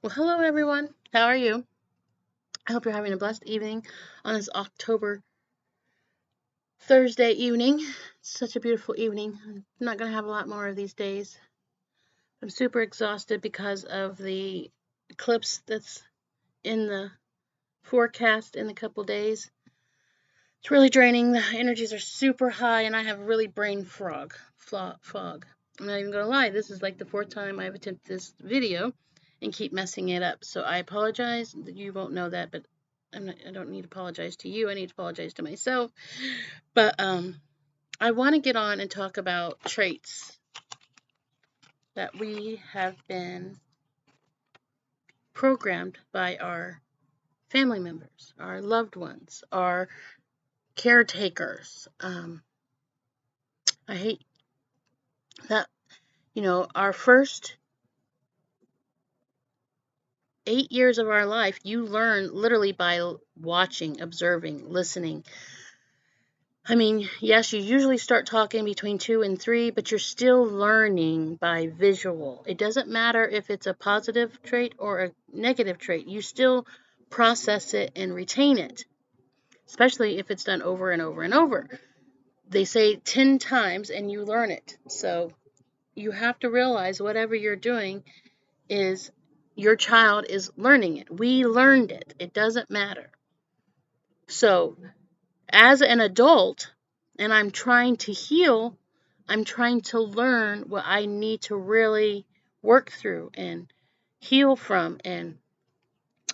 Well, hello everyone. How are you? I hope you're having a blessed evening on this October Thursday evening. It's such a beautiful evening. I'm not going to have a lot more of these days. I'm super exhausted because of the eclipse that's in the forecast in a couple days. It's really draining. The energies are super high, and I have really brain fog. I'm not even going to lie. This is like the fourth time I've attempted this video and keep messing it up. So I apologize. You won't know that, but I don't need to apologize to you. I need to apologize to myself. But I want to get on and talk about traits that we have been programmed by our family members, our loved ones, our caretakers. I hate that, our first 8 years of our life, you learn literally by watching, observing, listening. I mean, yes, you usually start talking between 2 and 3, but you're still learning by visual. It doesn't matter if it's a positive trait or a negative trait. You still process it and retain it, especially if it's done over and over and over. They say 10 times and you learn it. So you have to realize whatever you're doing is your child is learning it. We learned it. It doesn't matter. So as an adult, and I'm trying to heal, I'm trying to learn what I need to really work through and heal from. And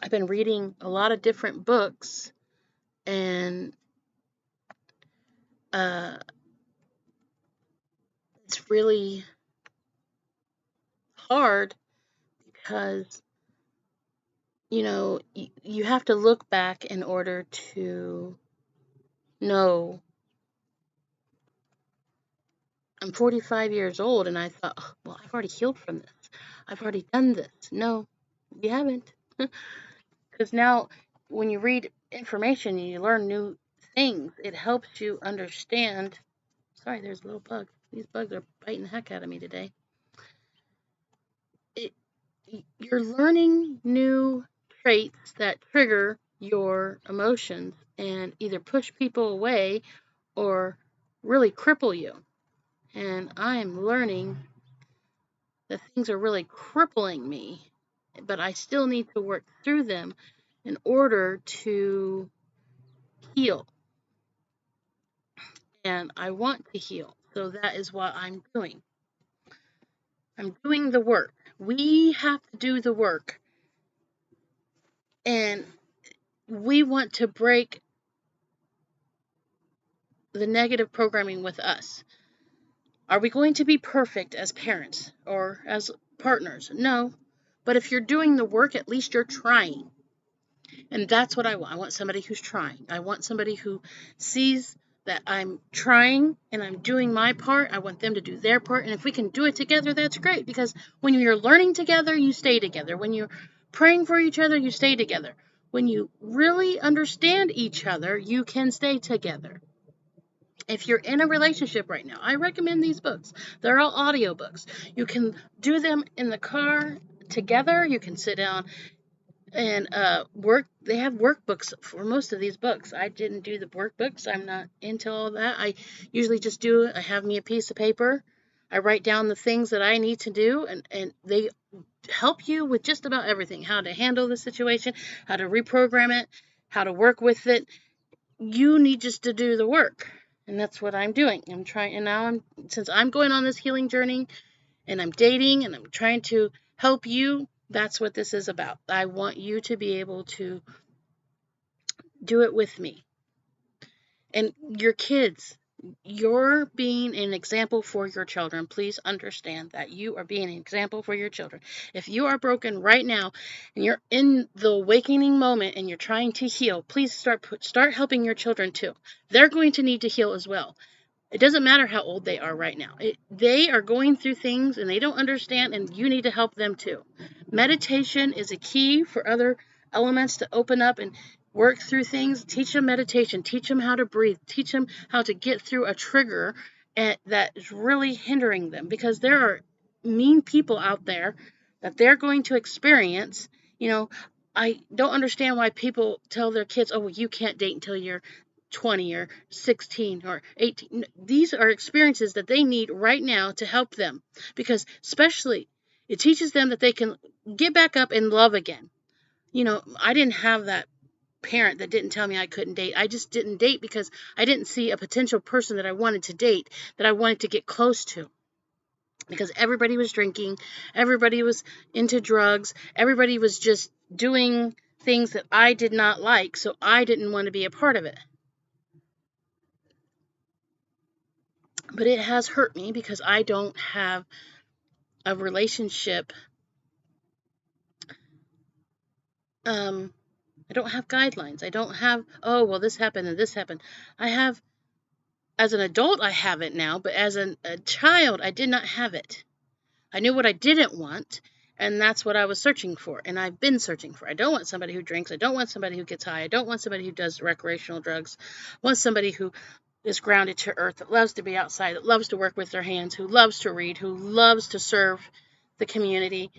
I've been reading a lot of different books, and it's really hard because, you have to look back in order to know. I'm 45 years old, and I thought, oh, well, I've already healed from this. I've already done this. No, you haven't. Because now, when you read information and you learn new things, it helps you understand. Sorry, there's a little bug. These bugs are biting the heck out of me today. It, you're learning new traits that trigger your emotions and either push people away or really cripple you. And I'm learning that things are really crippling me, but I still need to work through them in order to heal. And I want to heal. So that is what I'm doing. I'm doing the work. We have to do the work. And we want to break the negative programming with us. Are we going to be perfect as parents or as partners? No. But if you're doing the work, at least you're trying. And that's what I want. I want somebody who's trying. I want somebody who sees that I'm trying and I'm doing my part. I want them to do their part. And if we can do it together, that's great. Because when you're learning together, you stay together. When you're praying for each other, you stay together. When you really understand each other, you can stay together. If you're in a relationship right now, I recommend these books. They're all audiobooks. You can do them in the car together. You can sit down and work. They have workbooks for most of these books. I didn't do the workbooks. I'm not into all that. I usually just I have me a piece of paper. I write down the things that I need to do, and they help you with just about everything. How to handle the situation, how to reprogram it, how to work with it. You need just to do the work. And that's what I'm doing. I'm trying, and now since I'm going on this healing journey, and I'm dating, and I'm trying to help you, that's what this is about. I want you to be able to do it with me. And your kids, you're being an example for your children. Please understand that you are being an example for your children. If you are broken right now and you're in the awakening moment and you're trying to heal, please start helping your children too. They're going to need to heal as well. It doesn't matter how old they are right now. They are going through things and they don't understand, and you need to help them too. Meditation is a key for other elements to open up and work through things. Teach them meditation. Teach them how to breathe. Teach them how to get through a trigger that is really hindering them, because there are mean people out there that they're going to experience, You know, I don't understand why people tell their kids, oh, well, you can't date until you're 20 or 16 or 18. These are experiences that they need right now to help them, because especially it teaches them that they can get back up and love again. I didn't have that parent that didn't tell me I couldn't date. I just didn't date because I didn't see a potential person that I wanted to date, that I wanted to get close to. Because everybody was drinking, everybody was into drugs, everybody was just doing things that I did not like, so I didn't want to be a part of it. But it has hurt me because I don't have a relationship. I don't have guidelines. I don't have, oh, well, this happened and this happened. I have, as an adult, I have it now, but as a child, I did not have it. I knew what I didn't want, and that's what I was searching for, and I've been searching for. I don't want somebody who drinks. I don't want somebody who gets high. I don't want somebody who does recreational drugs. I want somebody who is grounded to earth, that loves to be outside, that loves to work with their hands, who loves to read, who loves to serve the community,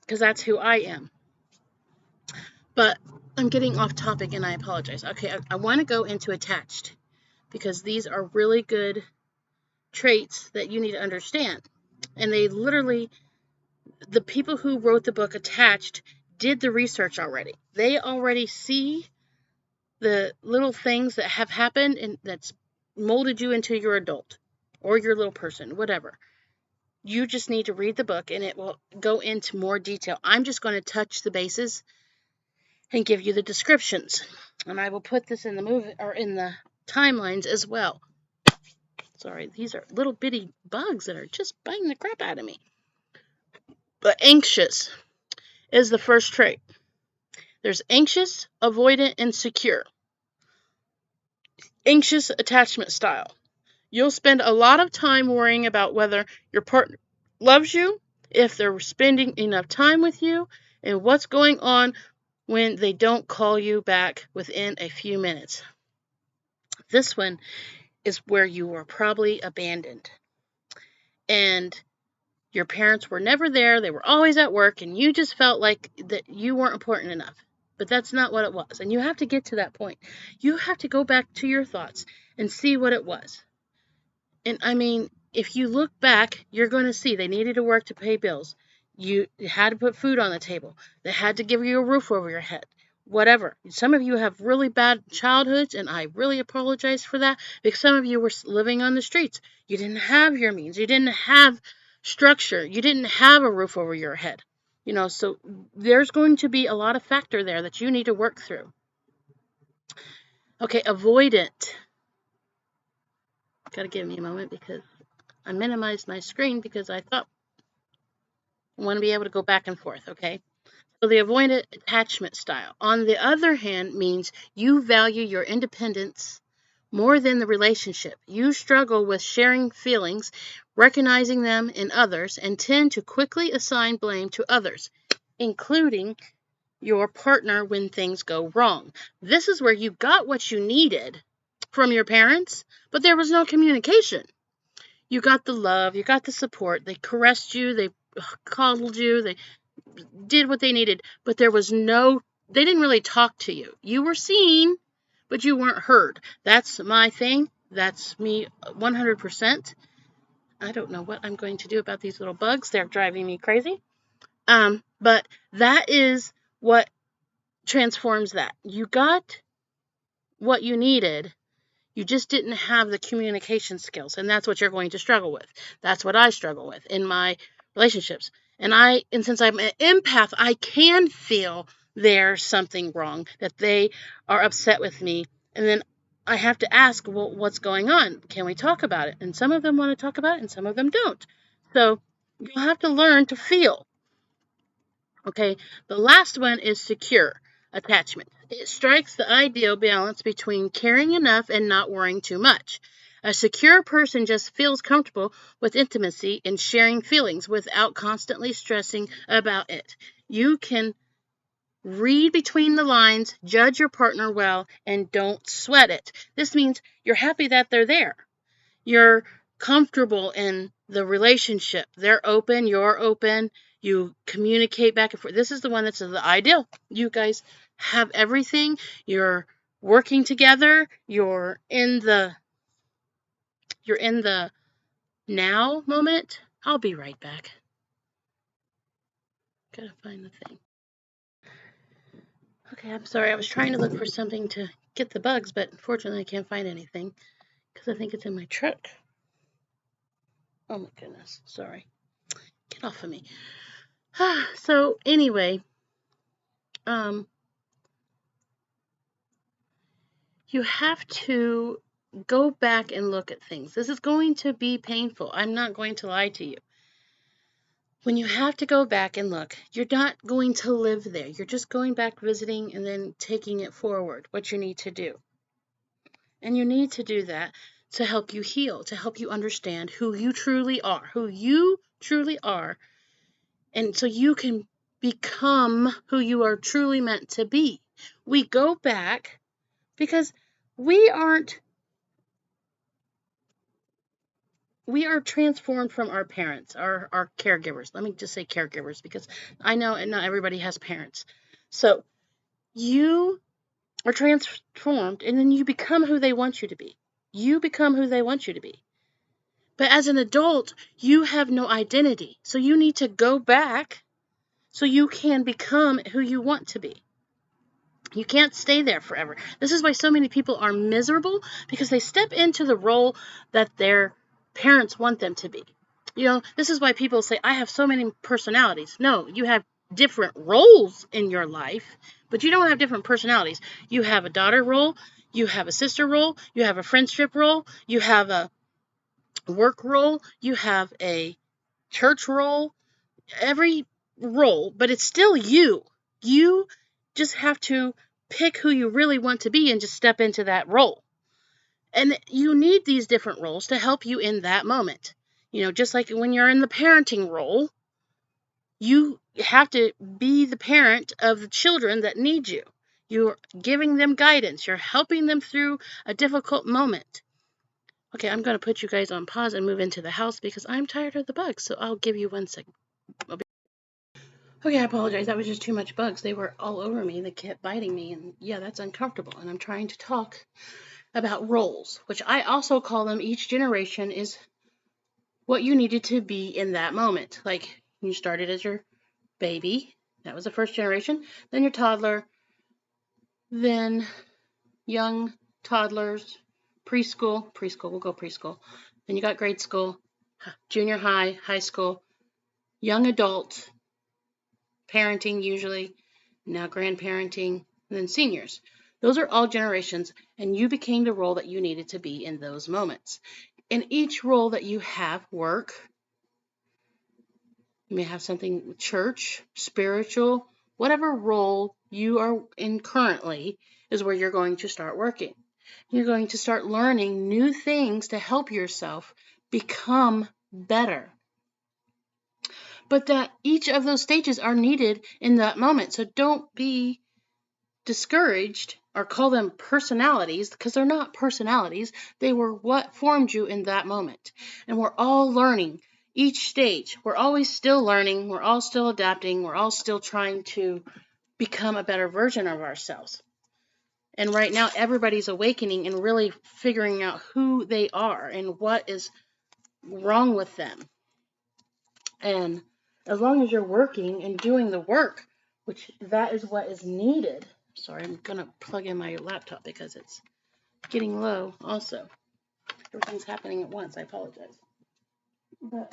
because that's who I am. But I'm getting off topic, and I apologize. Okay, I want to go into attached, because these are really good traits that you need to understand. And they literally, the people who wrote the book Attached did the research already. They already see the little things that have happened and that's molded you into your adult or your little person, whatever. You just need to read the book and it will go into more detail. I'm just going to touch the bases and give you the descriptions. And I will put this in the movie or in the timelines as well. Sorry, these are little bitty bugs that are just biting the crap out of me. But anxious is the first trait. There's anxious, avoidant, and secure. Anxious attachment style. You'll spend a lot of time worrying about whether your partner loves you, if they're spending enough time with you, and what's going on when they don't call you back within a few minutes. This one is where you were probably abandoned. And your parents were never there, they were always at work, and you just felt like that you weren't important enough. But that's not what it was. And you have to get to that point. You have to go back to your thoughts and see what it was. And I mean, if you look back, you're going to see they needed to work to pay bills. You had to put food on the table. They had to give you a roof over your head. Whatever. Some of you have really bad childhoods, and I really apologize for that, because some of you were living on the streets. You didn't have your means. You didn't have structure. You didn't have a roof over your head. So there's going to be a lot of factor there that you need to work through. Okay, avoidant. Got to give me a moment because I minimized my screen because I thought I want to be able to go back and forth, okay? So the avoidant attachment style, on the other hand, means you value your independence more than the relationship. You struggle with sharing feelings, recognizing them in others, and tend to quickly assign blame to others, including your partner when things go wrong. This is where you got what you needed from your parents, but there was no communication. You got the love, you got the support, they caressed you, they coddled you, they did what they needed, but they didn't really talk to you. You were seen, but you weren't heard. That's my thing. That's me 100%. I don't know what I'm going to do about these little bugs. They're driving me crazy. But that is what transforms that. You got what you needed. You just didn't have the communication skills, and that's what you're going to struggle with. That's what I struggle with in my relationships. And since I'm an empath, I can feel there's something wrong, that they are upset with me. And then I have to ask, well, what's going on? Can we talk about it? And some of them want to talk about it, and some of them don't. So you'll have to learn to feel. Okay, the last one is secure attachment. It strikes the ideal balance between caring enough and not worrying too much. A secure person just feels comfortable with intimacy and sharing feelings without constantly stressing about it. You can read between the lines, judge your partner well, and don't sweat it. This means you're happy that they're there. You're comfortable in the relationship. They're open, you're open. You communicate back and forth. This is the one that's the ideal. You guys have everything. You're working together. You're in the now moment. I'll be right back. Gotta find the thing. Okay, I'm sorry. I was trying to look for something to get the bugs, but unfortunately I can't find anything because I think it's in my truck. Oh my goodness. Sorry. Get off of me. So anyway, you have to go back and look at things. This is going to be painful. I'm not going to lie to you. When you have to go back and look, you're not going to live there. You're just going back visiting and then taking it forward, what you need to do. And you need to do that to help you heal, to help you understand who you truly are, and so you can become who you are truly meant to be. We go back because we are transformed from our parents, our caregivers. Let me just say caregivers because I know not everybody has parents. So you are transformed and then you become who they want you to be. You become who they want you to be. But as an adult, you have no identity. So you need to go back so you can become who you want to be. You can't stay there forever. This is why so many people are miserable, because they step into the role that their parents want them to be. This is why people say, I have so many personalities. No, you have different roles in your life, but you don't have different personalities. You have a daughter role, you have a sister role, you have a friendship role, you have a work role, you have a church role, every role, but it's still you. You just have to pick who you really want to be and just step into that role. And you need these different roles to help you in that moment. Just like when you're in the parenting role, you have to be the parent of the children that need you. You're giving them guidance. You're helping them through a difficult moment. Okay, I'm going to put you guys on pause and move into the house because I'm tired of the bugs. So I'll give you 1 second. Okay, I apologize. That was just too much bugs. They were all over me. They kept biting me. And yeah, that's uncomfortable. And I'm trying to talk about roles, which I also call them. Each generation is what you needed to be in that moment. Like you started as your baby. That was the first generation. Then your toddler. Then young toddlers. Preschool. We'll go preschool. Then you got grade school, junior high, high school, young adult, parenting usually, now grandparenting, and then seniors. Those are all generations, and you became the role that you needed to be in those moments. In each role that you have, work, you may have something church, spiritual, whatever role you are in currently is where you're going to start working. You're going to start learning new things to help yourself become better. But that each of those stages are needed in that moment. So don't be discouraged or call them personalities, because they're not personalities. They were what formed you in that moment. And we're all learning each stage. We're always still learning. We're all still adapting. We're all still trying to become a better version of ourselves. And right now, everybody's awakening and really figuring out who they are and what is wrong with them. And as long as you're working and doing the work, which that is what is needed. Sorry, I'm going to plug in my laptop because it's getting low also. Everything's happening at once. I apologize. But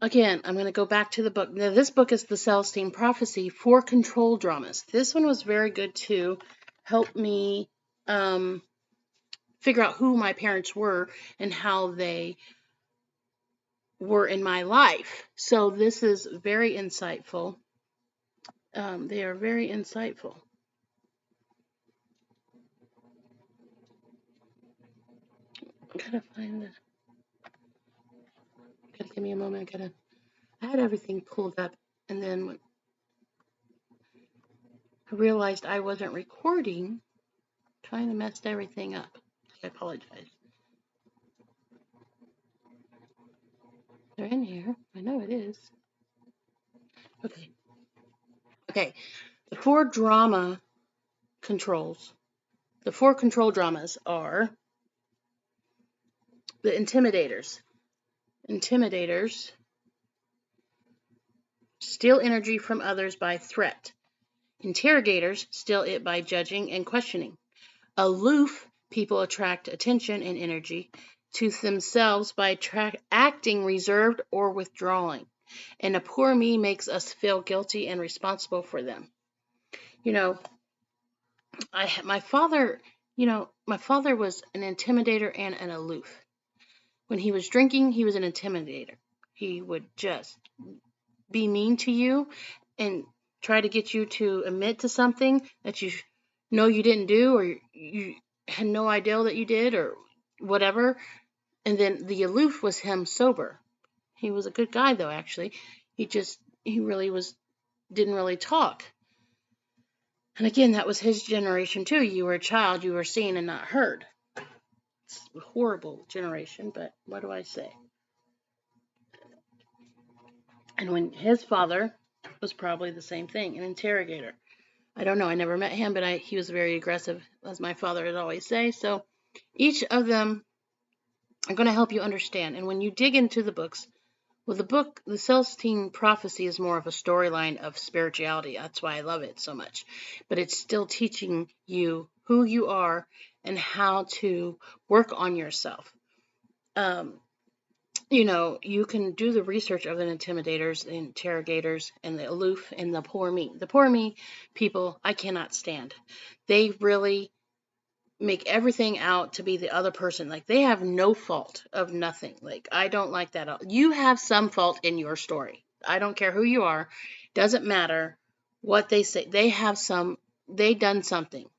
again, I'm going to go back to the book. Now, this book is The Celestine Prophecy for Control Dramas. This one was very good to help me figure out who my parents were and how they were in my life. So this is very insightful. They are very insightful. I gotta find it. Gotta give me a moment. I had everything pulled up, and then when I realized I wasn't recording, kind of messed everything up. I apologize. They're in here. I know it is. Okay. Okay. The four drama controls. The four control dramas are the intimidators. Intimidators steal energy from others by threat. Interrogators steal it by judging and questioning. Aloof people attract attention and energy to themselves by acting reserved or withdrawing. And a poor me makes us feel guilty and responsible for them. You know, my father, my father was an intimidator and an aloof. When he was drinking, he was an intimidator. He would just be mean to you and try to get you to admit to something that you know you didn't do, or you had no idea that you did, or whatever. And then the aloof was him sober. He was a good guy, though, actually. He really didn't really talk. And again, that was his generation, too. You were a child, you were seen and not heard. It's a horrible generation, but what do I say? And when his father was probably the same thing, an interrogator. I don't know, I never met him, but he was very aggressive, as my father would always say. So each of them are going to help you understand. And when you dig into the books, well, the Celestine Prophecy is more of a storyline of spirituality. That's why I love it so much. But it's still teaching you who you are and how to work on yourself. You can do the research of the intimidators, the interrogators, and the aloof, and the poor me. The poor me people, I cannot stand. They really make everything out to be the other person. Like, they have no fault of nothing. Like, I don't like that. You have some fault in your story. I don't care who you are. Doesn't matter what they say. They done something.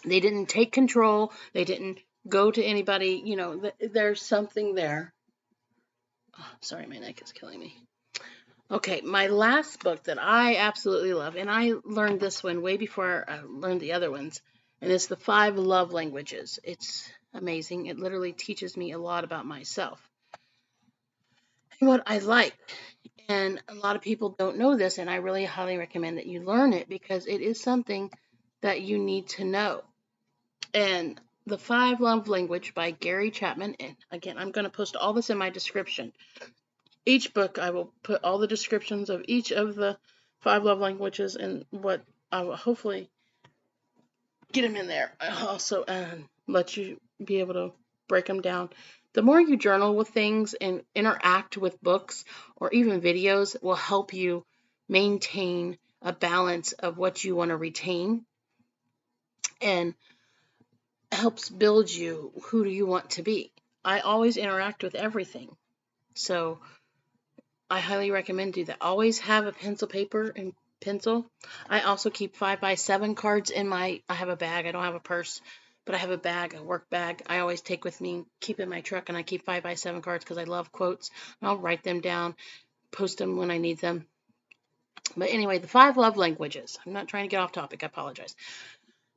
They didn't take control. They didn't go to anybody. There's something there. Oh, sorry, my neck is killing me. Okay, my last book that I absolutely love, and I learned this one way before I learned the other ones, and it's The 5 Love Languages. It's amazing. It literally teaches me a lot about myself and what I like. And a lot of people don't know this, and I really highly recommend that you learn it because it is something that you need to know. And The 5 Love Language by Gary Chapman, and again, I'm going to post all this in my description. Each book, I will put all the descriptions of each of the 5 love languages and what I will hopefully get them in there. I'll also let you be able to break them down. The more you journal with things and interact with books or even videos will help you maintain a balance of what you want to retain and helps build you. Who do you want to be? I always interact with everything. So I highly recommend do that. Always have a pencil, paper, and pencil. I also keep 5x7 cards in I have a bag. I don't have a purse, but I have a bag, a work bag. I always take with me, keep in my truck, and I keep 5x7 cards because I love quotes. And I'll write them down, post them when I need them. But anyway, the 5 love languages. I'm not trying to get off topic. I apologize.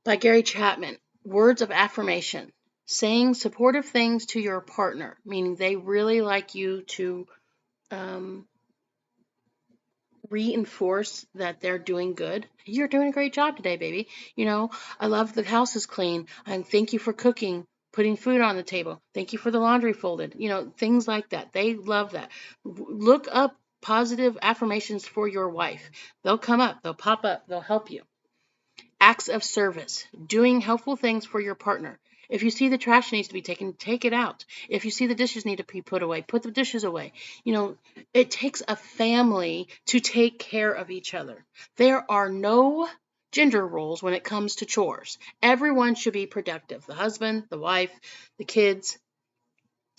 By Gary Chapman. Words of affirmation. Saying supportive things to your partner, meaning they really like you to reinforce that they're doing good. You're doing a great job today, baby. I love the house is clean. And thank you for cooking, putting food on the table. Thank you for the laundry folded. Things like that. They love that. Look up positive affirmations for your wife. They'll come up, they'll pop up, they'll help you. Acts of service, doing helpful things for your partner. If you see the trash needs to be taken, take it out. If you see the dishes need to be put away, put the dishes away. It takes a family to take care of each other. There are no gender roles when it comes to chores. Everyone should be productive. The husband, the wife, the kids.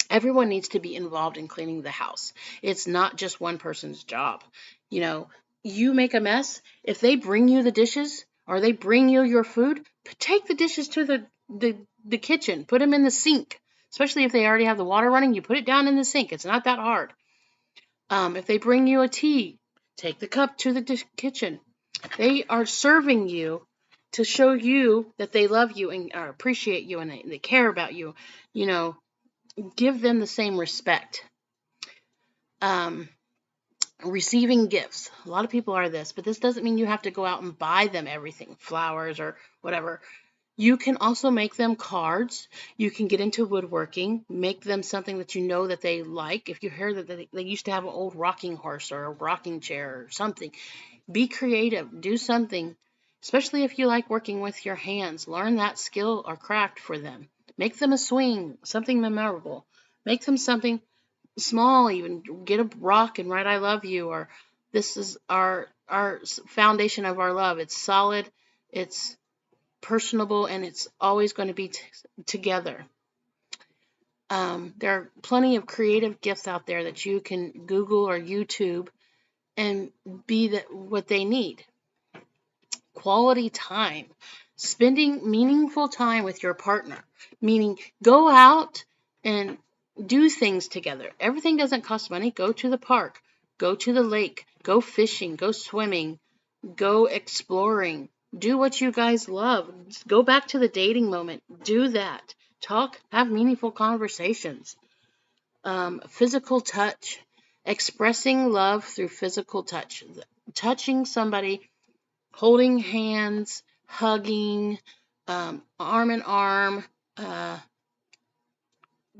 Everyone needs to be involved in cleaning the house. It's not just one person's job. You make a mess. If they bring you the dishes or they bring you your food, take the dishes to the kitchen. Put them in the sink. Especially if they already have the water running, you put it down in the sink. It's not that hard. If they bring you a tea, take the cup to the kitchen. They are serving you to show you that they love you and appreciate you and they care about you. Give them the same respect. Receiving gifts. A lot of people are this, but this doesn't mean you have to go out and buy them everything, flowers or whatever. You can also make them cards. You can get into woodworking, make them something that you know that they like. If you hear that they used to have an old rocking horse or a rocking chair or something, be creative. Do something, especially if you like working with your hands. Learn that skill or craft for them. Make them a swing, something memorable. Make them something small, even get a rock and write "I love you," or "This is our foundation of our love. It's solid, it's personable, and it's always going to be together." There are plenty of creative gifts out there that you can Google or YouTube and be what they need. Quality time. Spending meaningful time with your partner, meaning go out and do things together. Everything doesn't cost money. Go to the park, go to the lake, go fishing, go swimming, go exploring. Do what you guys love. Go back to the dating moment. Do that. Talk, have meaningful conversations. Physical touch. Expressing love through physical touch. Touching somebody, holding hands, hugging, arm in arm,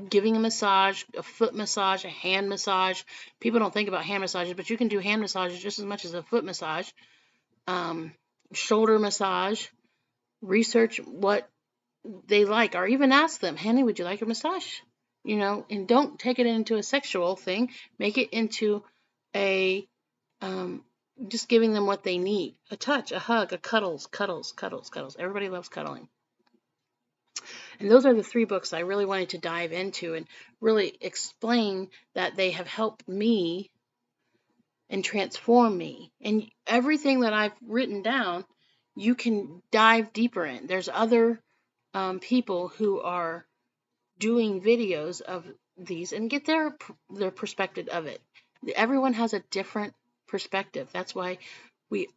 giving a massage, a foot massage, a hand massage. People don't think about hand massages, but you can do hand massages just as much as a foot massage. Shoulder massage. Research what they like, or even ask them, "Honey, would you like a massage?" And don't take it into a sexual thing. Make it into a just giving them what they need. A touch, a hug, a cuddles. Everybody loves cuddling. And those are the 3 books I really wanted to dive into and really explain that they have helped me and transform me. And everything that I've written down, you can dive deeper in. There's other people who are doing videos of these and get their perspective of it. Everyone has a different perspective. That's why we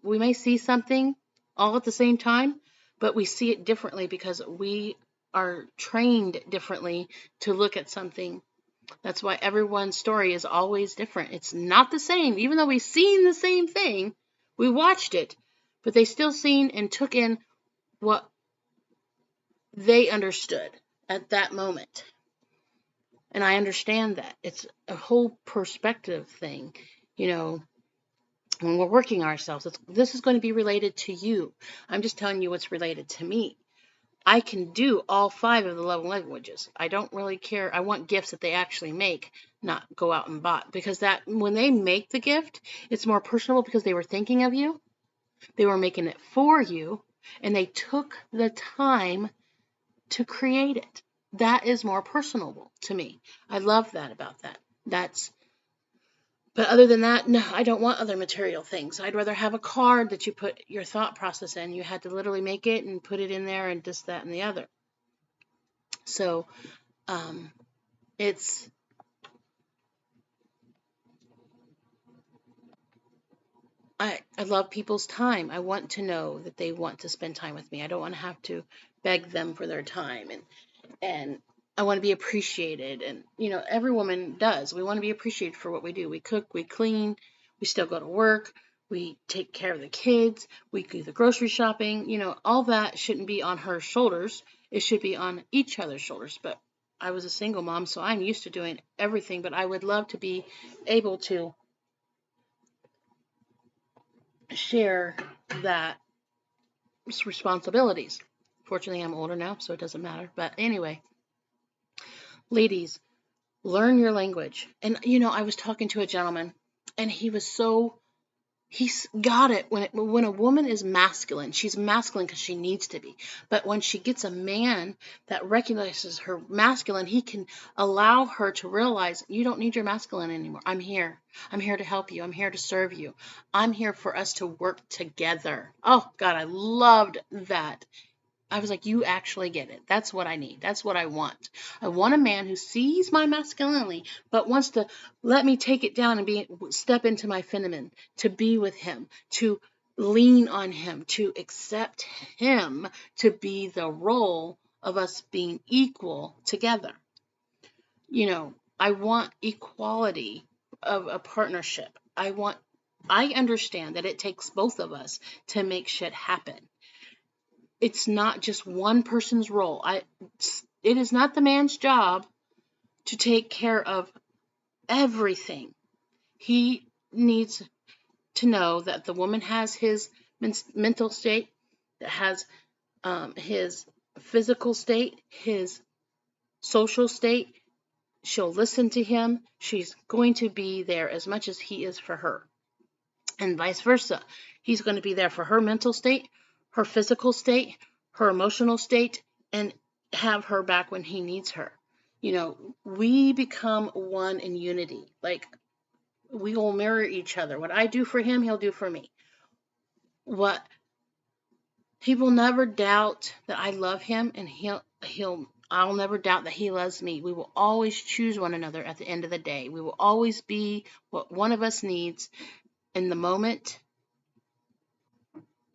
may see something all at the same time, but we see it differently because we are trained differently to look at something. That's why everyone's story is always different. It's not the same. Even though we've seen the same thing, we watched it, but they still seen and took in what they understood at that moment. And I understand that. It's a whole perspective thing. When we're working ourselves, this is going to be related to you. I'm just telling you what's related to me. I can do all 5 of the love languages. I don't really care. I want gifts that they actually make, not go out and buy. Because that when they make the gift, it's more personable because they were thinking of you. They were making it for you. And they took the time to create it. That is more personable to me. I love that about that. But other than that, no, I don't want other material things. I'd rather have a card that you put your thought process in. You had to literally make it and put it in there and this, that, and the other. So it's I love people's time. I want to know that they want to spend time with me. I don't want to have to beg them for their time, and I want to be appreciated. And every woman does. We want to be appreciated for what we do. We cook, we clean, we still go to work, we take care of the kids, we do the grocery shopping. All that shouldn't be on her shoulders. It should be on each other's shoulders. But I was a single mom, so I'm used to doing everything. But I would love to be able to share that responsibilities. Fortunately, I'm older now, so it doesn't matter. But anyway, ladies, learn your language. And I was talking to a gentleman, and he's got it. When a woman is masculine, she's masculine because she needs to be. But when she gets a man that recognizes her masculine, he can allow her to realize, you don't need your masculine anymore. I'm here. I'm here to help you. I'm here to serve you. I'm here for us to work together. Oh, God, I loved that. I was like, you actually get it. That's what I need. That's what I want. I want a man who sees my masculinity, but wants to let me take it down and step into my feminine, to be with him, to lean on him, to accept him, to be the role of us being equal together. I want equality of a partnership. I understand that it takes both of us to make shit happen. It's not just one person's role. It is not the man's job to take care of everything. He needs to know that the woman has his mental state, that has his physical state, his social state. She'll listen to him. She's going to be there as much as he is for her, and vice versa. He's going to be there for her mental state, her physical state, her emotional state, and have her back when he needs her. We become one in unity. Like, we will mirror each other. What I do for him, he'll do for me. He will never doubt that I love him, and I'll never doubt that he loves me. We will always choose one another at the end of the day. We will always be what one of us needs in the moment.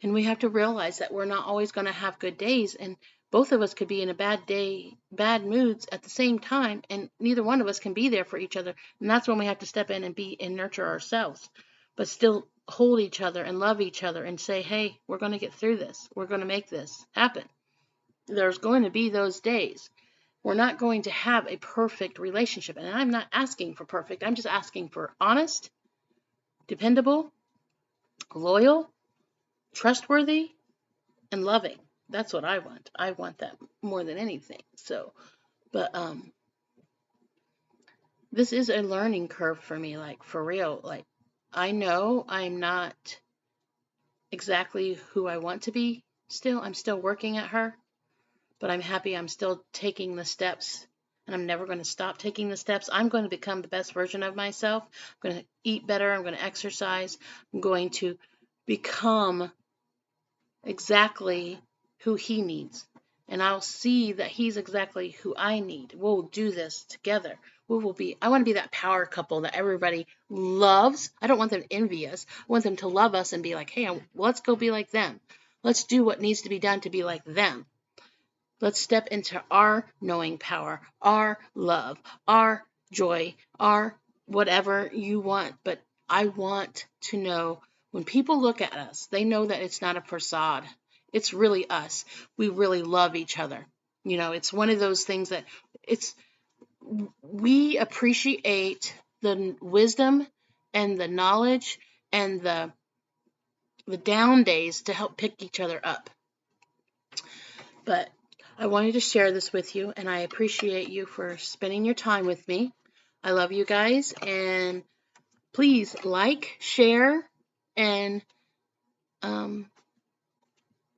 And we have to realize that we're not always going to have good days, and both of us could be in a bad moods at the same time, and neither one of us can be there for each other. And that's when we have to step in and be and nurture ourselves, but still hold each other and love each other and say, hey, we're going to get through this. We're going to make this happen. There's going to be those days. We're not going to have a perfect relationship, and I'm not asking for perfect. I'm just asking for honest, dependable, loyal, trustworthy, and loving. That's what I want. I want that more than anything. But this is a learning curve for me, like, for real. Like, I know I'm not exactly who I want to be still. I'm still working at her, but I'm happy I'm still taking the steps, and I'm never going to stop taking the steps. I'm going to become the best version of myself. I'm going to eat better. I'm going to exercise. I'm going to become exactly who he needs. And I'll see that he's exactly who I need. We'll do this together. I want to be that power couple that everybody loves. I don't want them to envy us. I want them to love us and be like, hey, let's go be like them. Let's do what needs to be done to be like them. Let's step into our knowing power, our love, our joy, our whatever you want. But I want to know, when people look at us, they know that it's not a facade. It's really us. We really love each other. It's one of those things that we appreciate the wisdom and the knowledge and the down days to help pick each other up. But I wanted to share this with you, and I appreciate you for spending your time with me. I love you guys, and please like, share, and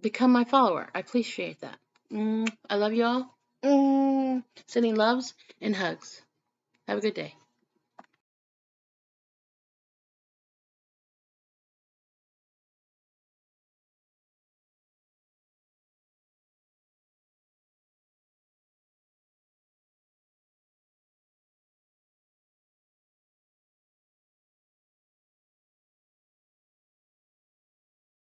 become my follower. I appreciate that. I love you all. Sending loves and hugs. Have a good day.